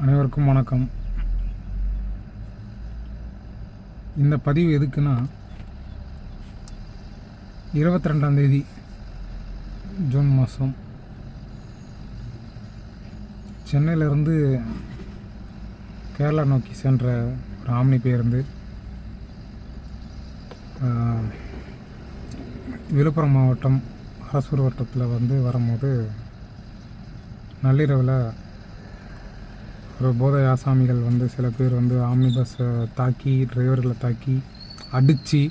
அனைவருக்கும் வணக்கம். இந்த பதிவு எதுக்குன்னா, 22ஆம் தேதி ஜூன் மாதம் சென்னையிலேருந்து கேரளா நோக்கி சென்ற ஒரு ஆம்னி பேருந்து விழுப்புரம் மாவட்டம் அரசூர் வட்டத்தில் வரும்போது நள்ளிரவில் ஒரு போதை ஆசாமிகள் சில பேர் ஆம்னி பஸ்ஸை தாக்கி டிரைவர்களை தாக்கி அடித்து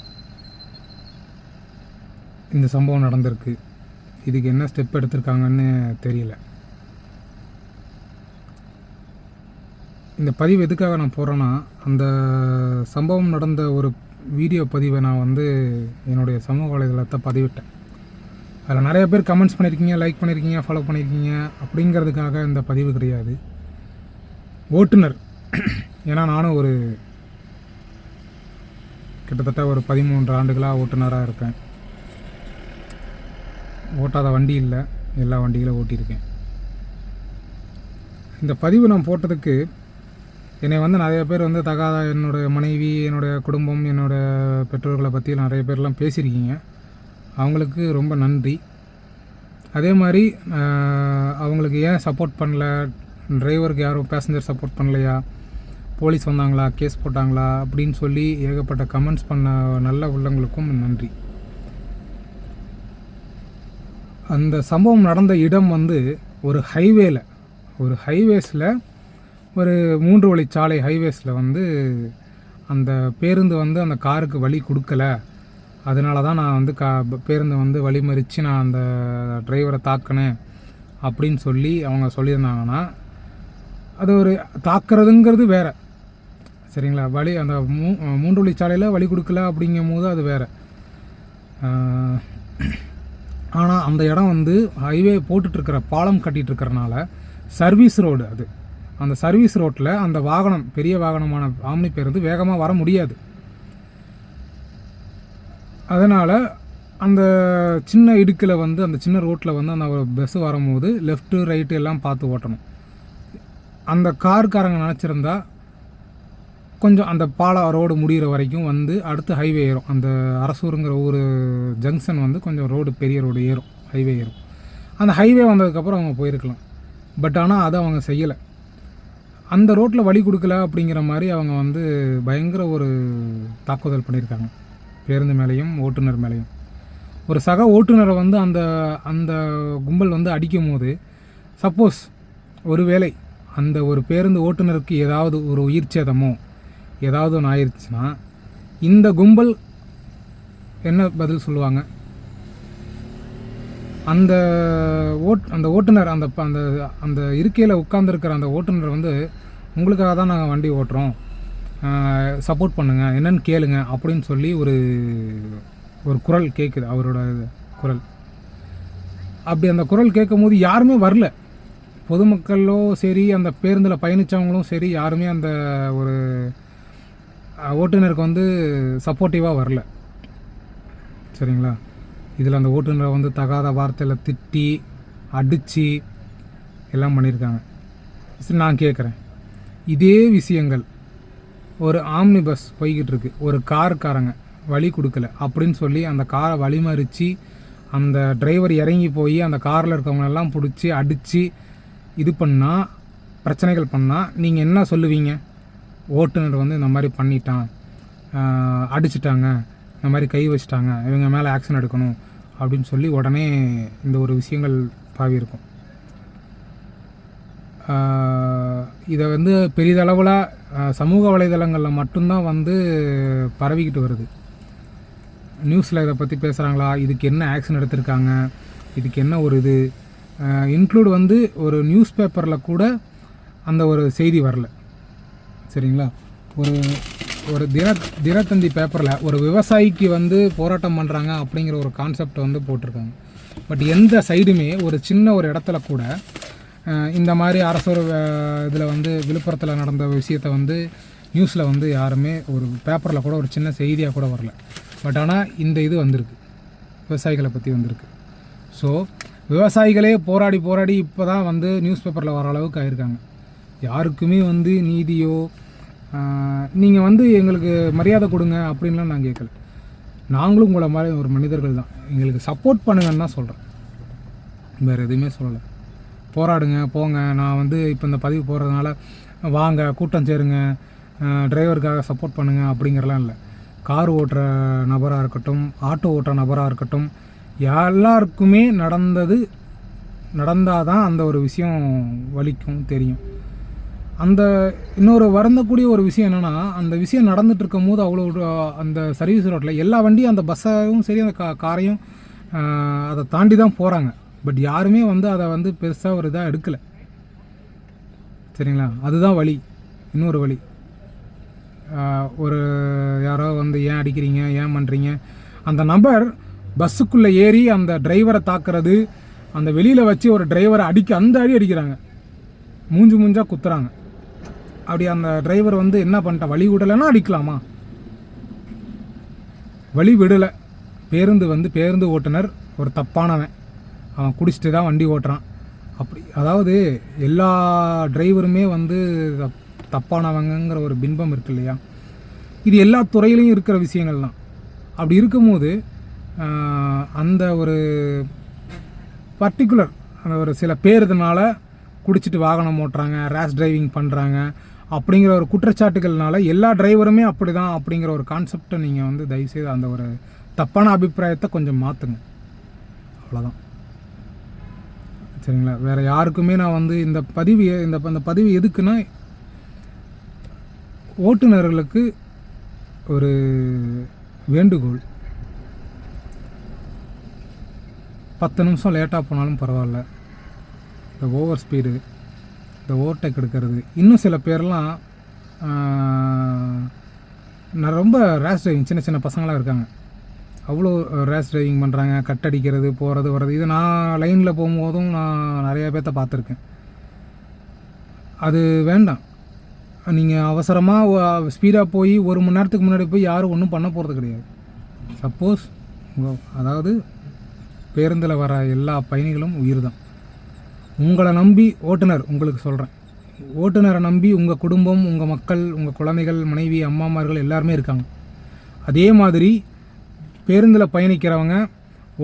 இந்த சம்பவம் நடந்திருக்கு. இதுக்கு என்ன ஸ்டெப் எடுத்திருக்காங்கன்னு தெரியல. இந்த பதிவு எதுக்காக நான் போகிறேன்னா, அந்த சம்பவம் நடந்த ஒரு வீடியோ பதிவை நான் என்னுடைய சமூக வலைதளத்தை பதிவிட்டேன். அதில் நிறைய பேர் கமெண்ட்ஸ் பண்ணியிருக்கீங்க, லைக் பண்ணியிருக்கீங்க, ஃபாலோ பண்ணியிருக்கீங்க. அப்படிங்கிறதுக்காக இந்த பதிவு கிடையாது. ஓட்டுநர், ஏன்னா நானும் கிட்டத்தட்ட ஒரு 13 ஆண்டுகளாக ஓட்டுநராக இருக்கேன். ஓட்டாத வண்டி இல்லை, எல்லா வண்டிகளும் ஓட்டியிருக்கேன். இந்த பதிவு நான் போட்டதுக்கு என்னை நிறைய பேர் தகாத என்னுடைய மனைவி, என்னுடைய குடும்பம், என்னோடய பெற்றோர்களை பற்றி நிறைய பேர்லாம் பேசியிருக்கீங்க. அவங்களுக்கு ரொம்ப நன்றி. அதே மாதிரி அவங்களுக்கு ஏன் சப்போர்ட் பண்ணல, டிரைவருக்கு யாரும் பேசஞ்சர் சப்போர்ட் பண்ணலையா, போலீஸ் வந்தாங்களா, கேஸ் போட்டாங்களா அப்படின்னு சொல்லி ஏகப்பட்ட கமெண்ட்ஸ் பண்ண நல்ல உள்ளவங்களுக்கும் நன்றி. அந்த சம்பவம் நடந்த இடம் ஒரு ஹைவேஸில் ஒரு 3 வழிச்சாலை ஹைவேஸில் அந்த பேருந்து அந்த காருக்கு வழி கொடுக்கல. அதனால தான் நான் பேருந்து வழிமறித்து நான் அந்த டிரைவரை தாக்கினேன் அப்படின்னு சொல்லி அவங்க சொல்லியிருந்தாங்கன்னா, அது ஒரு தாக்குறதுங்கிறது வேறு, சரிங்களா? வழி அந்த 3 வழிச்சாலையில் வழி கொடுக்கல அப்படிங்கும் போது அது வேறு. ஆனால் அந்த இடம் ஹைவே போட்டுட்ருக்கிற பாலம் கட்டிகிட்ருக்கிறனால சர்வீஸ் ரோடு அது. அந்த சர்வீஸ் ரோட்டில் அந்த வாகனம், பெரிய வாகனமான ஆம்னி பேருந்து வேகமாக வர முடியாது. அதனால் அந்த சின்ன இடுக்கில் அந்த சின்ன ரோட்டில் அந்த ஒரு பஸ்ஸு வரும்போது லெஃப்ட்டு ரைட்டு எல்லாம் பார்த்து ஓட்டணும். அந்த கார்காரங்க நினச்சிருந்தா கொஞ்சம் அந்த பாலம் ரோடு முடிகிற வரைக்கும் அடுத்து ஹைவே ஏறும். அந்த அரசூருங்கிற ஒரு ஜங்ஷன் கொஞ்சம் ரோடு, பெரிய ரோடு ஏறும், ஹைவே ஏறும். அந்த ஹைவே வந்ததுக்கப்புறம் அவங்க போயிருக்கலாம். பட் ஆனால் அதை அவங்க செய்யலை. அந்த ரோட்டில் வழி கொடுக்கல அப்படிங்கிற மாதிரி அவங்க பயங்கர ஒரு தாக்குதல் பண்ணியிருக்காங்க, பேருந்து மேலேயும் ஓட்டுநர் மேலேயும். ஒரு சக ஓட்டுநரை அந்த அந்த கும்பல் அடிக்கும் போது, சப்போஸ் ஒரு வேளை அந்த ஒரு பேருந்து ஓட்டுநருக்கு ஏதாவது ஒரு உயிர் சேதமோ ஏதாவது ஒன்று ஆயிடுச்சுன்னா, இந்த கும்பல் என்ன பதில் சொல்லுவாங்க? அந்த ஓட்டுநர், அந்த அந்த அந்த இருக்கையில் உட்கார்ந்துருக்கிற அந்த ஓட்டுநர் உங்களுக்காக தான் நாங்கள் வண்டி ஓட்டுறோம், சப்போர்ட் பண்ணுங்கள், என்னென்னு கேளுங்க அப்படின்னு சொல்லி ஒரு குரல் கேட்குது, அவரோட குரல். அப்படி அந்த குரல் கேட்கும் போது யாருமே வரல. பொதுமக்களோ சரி, அந்த பேருந்தில் பயணித்தவங்களும் சரி, யாருமே அந்த ஒரு ஓட்டுநருக்கு சப்போர்ட்டிவாக வரல, சரிங்களா? இதில் அந்த ஓட்டுநரை தகாத வார்த்தையில் திட்டி அடித்து எல்லாம் பண்ணியிருக்காங்க. சரி, நான் கேட்குறேன், இதே விஷயங்கள் ஒரு ஆம்னி பஸ் போய்கிட்டு இருக்கு, ஒரு காருக்காரங்க வழி கொடுக்கல அப்படின்னு சொல்லி அந்த காரை வழிமறித்து அந்த டிரைவர் இறங்கி போய் அந்த காரில் இருக்கவங்களெல்லாம் பிடிச்சி அடித்து இது பண்ணால், பிரச்சனைகள் பண்ணால் நீங்கள் என்ன சொல்லுவீங்க? ஓட்டுநர் இந்த மாதிரி பண்ணிட்டான், அடிச்சிட்டாங்க, இந்த மாதிரி கை வச்சிட்டாங்க, இவங்க மேலே ஆக்ஷன் எடுக்கணும் அப்படின்னு சொல்லி உடனே இந்த ஒரு விஷயங்கள் பாவி இருக்கும். இதை பெரிதளவில் சமூக வலைதளங்களில் மட்டும்தான் பரவிக்கிட்டு வருது. நியூஸில் இதை பற்றி பேசுகிறாங்களா, இதுக்கு என்ன ஆக்ஷன் எடுத்திருக்காங்க, இதுக்கு என்ன ஒரு இது இன்க்ளூட் ஒரு நியூஸ் பேப்பரில் கூட அந்த ஒரு செய்தி வரல, சரிங்களா? ஒரு தினத்தந்தி பேப்பரில் ஒரு விவசாயிக்கு போராட்டம் பண்ணுறாங்க அப்படிங்கிற ஒரு கான்செப்ட் போட்டிருக்காங்க. பட் எந்த சைடுமே ஒரு சின்ன ஒரு இடத்துல கூட இந்த மாதிரி அரசு இதில் விழுப்புரத்தில் நடந்த விஷயத்தை நியூஸில் யாருமே ஒரு பேப்பரில் கூட ஒரு சின்ன செய்தியாக கூட வரல. பட் ஆனால் இந்த இது விவசாயிகளை பற்றி ஸோ விவசாயிகளே போராடி இப்போ தான் நியூஸ் பேப்பரில் வர அளவுக்கு ஆயிருக்காங்க. யாருக்குமே வந்து நீதியோ நீங்கள் வந்து எங்களுக்கு மரியாதை கொடுங்க அப்படின்லாம் நான் கேட்கல. நாங்களும் உங்களை மாதிரி ஒரு மனிதர்கள் தான். எங்களுக்கு சப்போர்ட் பண்ணுங்கன்னு தான் சொல்கிறேன், வேறு எதுவுமே சொல்லலை. போராடுங்க, போங்க. நான் வந்து இப்போ இந்த பதிவு போடுறதுனால வாங்க கூட்டம் சேருங்க, டிரைவருக்காக சப்போர்ட் பண்ணுங்கள் அப்படிங்கிறலாம் இல்லை. கார் ஓட்டுற நபராக இருக்கட்டும், ஆட்டோ ஓட்டுற நபராக இருக்கட்டும், எல்லாருக்குமே நடந்தால் தான் அந்த ஒரு விஷயம் வலிக்கும், தெரியும். அந்த இன்னொரு வருந்தக்கூடிய ஒரு விஷயம் என்னென்னா, அந்த விஷயம் நடந்துகிட்டு இருக்கும் போது அவ்வளோ அந்த சர்வீஸ் ரோட்டில் எல்லா வண்டியும் அந்த பஸ்ஸையும் சரி அந்த காரையும் அதை தாண்டி தான் போகிறாங்க. பட் யாருமே வந்து அதை வந்து பெருசாக ஒரு இதாக எடுக்கலை, சரிங்களா? அதுதான் வழி. இன்னொரு வழி, ஒரு யாரோ வந்து ஏன் அடிக்கிறீங்க, ஏன் பண்ணுறீங்க, அந்த நபர் பஸ்ஸுக்குள்ளே ஏறி அந்த டிரைவரை தாக்குறது, அந்த வெளியில் வச்சு ஒரு டிரைவரை அந்த அடி அடிக்கிறாங்க, மூஞ்சாக குத்துறாங்க. அப்படி அந்த டிரைவர் வந்து என்ன பண்ணிட்டா, வழி விடலைன்னா அடிக்கலாமா? வழி விடலை. பேருந்து ஓட்டுநர் ஒரு தப்பானவன், அவன் குடிச்சிட்டு தான் வண்டி ஓட்டுறான். அப்படி அதாவது எல்லா டிரைவருமே வந்து தப்பானவங்கிற ஒரு பின்பம் இருக்கு இல்லையா? இது எல்லா துறையிலையும் இருக்கிற விஷயங்கள் தான். அப்படி இருக்கும்போது அந்த ஒரு பர்டிகுலர் அந்த ஒரு சில பேர் இதனால் குடிச்சிட்டு வாகனம் ஓட்டுறாங்க, ரேஷ் டிரைவிங் பண்ணுறாங்க அப்படிங்கிற ஒரு குற்றச்சாட்டுகள்னால எல்லா டிரைவருமே அப்படி தான் அப்படிங்கிற ஒரு கான்செப்டை நீங்கள் வந்து தயவுசெய்து அந்த ஒரு தப்பான அபிப்பிராயத்தை கொஞ்சம் மாற்றுங்க, அவ்வளோதான், சரிங்களா? வேறு யாருக்குமே நான் வந்து இந்த பதிவு எதுக்குன்னா, ஓட்டுநர்களுக்கு ஒரு வேண்டுகோள். 10 நிமிஷம் லேட்டாக போனாலும் பரவாயில்ல, இந்த ஓவர் ஸ்பீடு, இந்த ஓவர்டேக் எடுக்கிறது, இன்னும் சில பேர்லாம் நான் ரொம்ப ரேஷ் டிரைவிங், சின்ன பசங்களாக இருக்காங்க, அவ்வளோ ரேஷ் டிரைவிங் பண்ணுறாங்க, கட் அடிக்கிறது, போகிறது வர்றது. இது நான் லைனில் போகும்போதும் நான் நிறையா பேர்த்த பார்த்துருக்கேன். அது வேண்டாம். நீங்கள் அவசரமாக ஸ்பீடாக போய் 1 மணி நேரத்துக்கு முன்னாடி போய் யாரும் ஒன்றும் பண்ண போகிறது கிடையாது. சப்போஸ் அதாவது பேருந்தில் வர எல்லா பயணிகளும் உயிர் தான். உங்களை நம்பி ஓட்டுநர், உங்களுக்கு சொல்கிறேன், ஓட்டுநரை நம்பி உங்கள் குடும்பம், உங்கள் மக்கள், உங்கள் குழந்தைகள், மனைவி, அம்மாமார்கள் எல்லாருமே இருக்காங்க. அதே மாதிரி பேருந்தில் பயணிக்கிறவங்க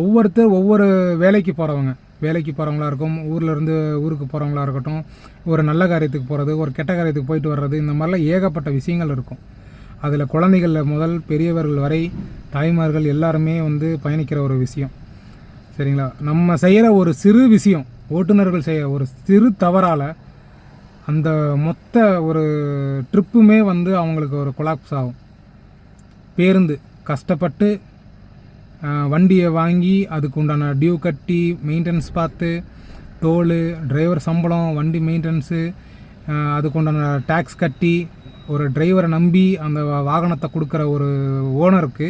ஒவ்வொருத்தர் ஒவ்வொரு வேலைக்கு போகிறவங்களா இருக்கும், ஊர்லேருந்து ஊருக்கு போகிறவங்களா இருக்கட்டும், ஒரு நல்ல காரியத்துக்கு போகிறது, ஒரு கெட்ட காரியத்துக்கு போயிட்டு வர்றது, இந்த மாதிரிலாம் ஏகப்பட்ட விஷயங்கள் இருக்கும். அதில் குழந்தைகளில் முதல் பெரியவர்கள் வரை தாய்மார்கள் எல்லாருமே வந்து பயணிக்கிற ஒரு விஷயம், சரிங்களா? நம்ம செய்கிற ஒரு சிறு விஷயம், ஓட்டுநர்கள் செய்ய ஒரு சிறு தவறால் அந்த மொத்த ஒரு ட்ரிப்புமே வந்து அவங்களுக்கு ஒரு கொலாப்ஸ் ஆகும். பேருந்து கஷ்டப்பட்டு வண்டியை வாங்கி அதுக்கு உண்டான டியூ கட்டி, மெயின்டெனன்ஸ் பார்த்து, டோலு, டிரைவர் சம்பளம், வண்டி மெயின்டெனன்ஸு, அதுக்கு உண்டான டேக்ஸ் கட்டி, ஒரு டிரைவரை நம்பி அந்த வாகனத்தை கொடுக்குற ஒரு ஓனருக்கு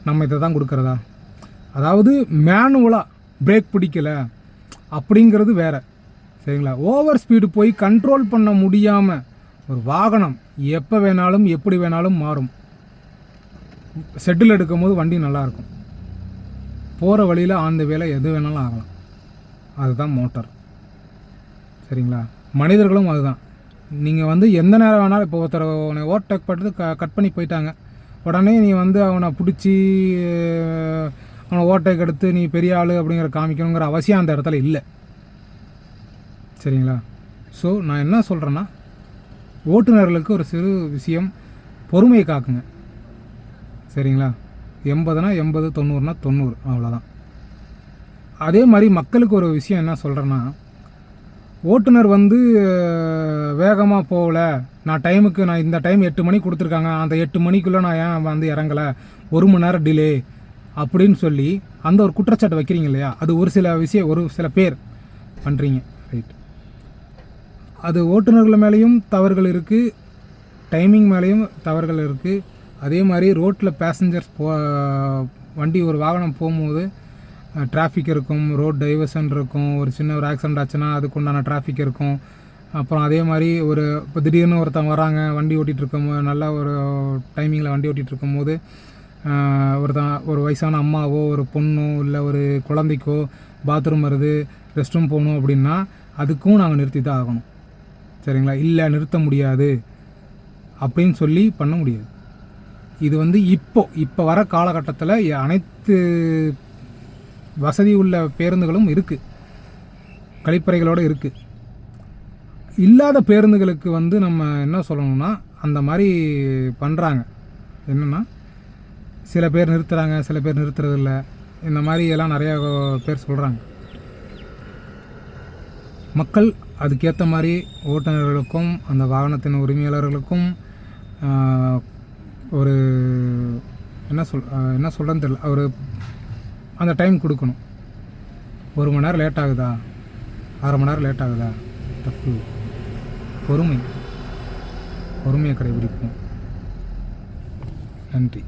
நம்ம இதை தான் கொடுக்குறதா? அதாவது மேனுவலாக பிரேக் பிடிக்கலை அப்படிங்கிறது வேறு, சரிங்களா? ஓவர் ஸ்பீடு போய் கண்ட்ரோல் பண்ண முடியாமல் ஒரு வாகனம் எப்போ வேணாலும் எப்படி வேணாலும் மாறும். செட்டில் எடுக்கும் போது வண்டி நல்லாயிருக்கும், போகிற வழியில் ஆந்த வேலை எது வேணாலும் ஆகலாம். அதுதான் மோட்டார், சரிங்களா? மனிதர்களும் அதுதான். நீங்கள் வந்து எந்த நேரம் வேணாலும், இப்போ ஒருத்தர் ஓவர்டேக் பண்ணுறது கட் பண்ணி போயிட்டாங்க, உடனே நீ வந்து அவனை பிடிச்சி அவனை ஓவர்டேக் எடுத்து நீ பெரிய ஆள் அப்படிங்கிற காமிக்கணுங்கிற அவசியம் அந்த இடத்துல இல்லை, சரிங்களா? ஸோ நான் என்ன சொல்கிறேன்னா, ஓட்டுநர்களுக்கு ஒரு சிறு விஷயம், பொறுமையை காக்குங்க, சரிங்களா? 80னா 80, 90னா 90, அவ்வளோதான். அதே மாதிரி மக்களுக்கு ஒரு விஷயம் என்ன சொல்கிறேன்னா, ஓட்டுநர் வந்து வேகமாக போகல, நான் டைமுக்கு, நான் இந்த டைம் 8 மணிக்கு கொடுத்துருக்காங்க, அந்த 8 மணிக்குள்ளே நான் ஏன் வந்து இறங்கலை, 1 மணி நேரம் டிலே அப்படின்னு சொல்லி அந்த ஒரு குற்றச்சாட்டு வைக்கிறீங்க இல்லையா? அது ஒரு சில பேர் பண்ணுறீங்க, ரைட்? அது ஓட்டுநர்கள் மேலேயும் தவறுகள் இருக்குது, டைமிங் மேலேயும் தவறுகள் இருக்குது. அதே மாதிரி ரோட்டில் பேசஞ்சர்ஸ் வண்டி ஒரு வாகனம் போகும்போது டிராஃபிக் இருக்கும், ரோட் டைவர்ஷன் இருக்கும், ஒரு சின்ன ஒரு ஆக்சிடென்ட் ஆச்சுன்னா அதுக்கு உண்டான டிராஃபிக் இருக்கும். அப்புறம் அதே மாதிரி இப்போ திடீர்னு ஒருத்தவங்க வராங்க, வண்டி ஓட்டிகிட்டு இருக்கும்போது, நல்ல ஒரு டைமிங்கில் வண்டி ஓட்டிகிட்டு இருக்கும்போது ஒரு வயசான அம்மாவோ ஒரு பொண்ணோ இல்லை ஒரு குழந்தைக்கோ பாத்ரூம் வருது, ரெஸ்ட் ரூம் போகணும் அப்படின்னா அதுக்கும் நாங்கள் நிறுத்தி தான் ஆகணும், சரிங்களா? இல்லை நிறுத்த முடியாது அப்படின்னு சொல்லி பண்ண முடியாது. இது வந்து இப்போ வர காலகட்டத்தில் அனைத்து வசதி உள்ள பேருந்துகளும் இருக்குது, கழிப்பறைகளோடு இருக்குது. இல்லாத பேருந்துகளுக்கு வந்து நம்ம என்ன சொல்லணும்னா, அந்த மாதிரி பண்ணுறாங்க. என்னென்னா, சில பேர் நிறுத்துகிறாங்க, சில பேர் நிறுத்துறதில்ல, இந்த மாதிரி எல்லாம் நிறையா பேர் சொல்கிறாங்க. மக்கள் அதுக்கேற்ற மாதிரி ஓட்டுநர்களுக்கும் அந்த வாகனத்தின் உரிமையாளர்களுக்கும் ஒரு என்ன சொல்கிறேன்னு தெரியல, ஒரு அந்த டைம் கொடுக்கணும். 1 மணி நேரம் லேட் ஆகுதா, 1/2 மணி நேரம் லேட் ஆகுதா, தப்பு. பொறுமையை கடைபிடிப்போம். நன்றி.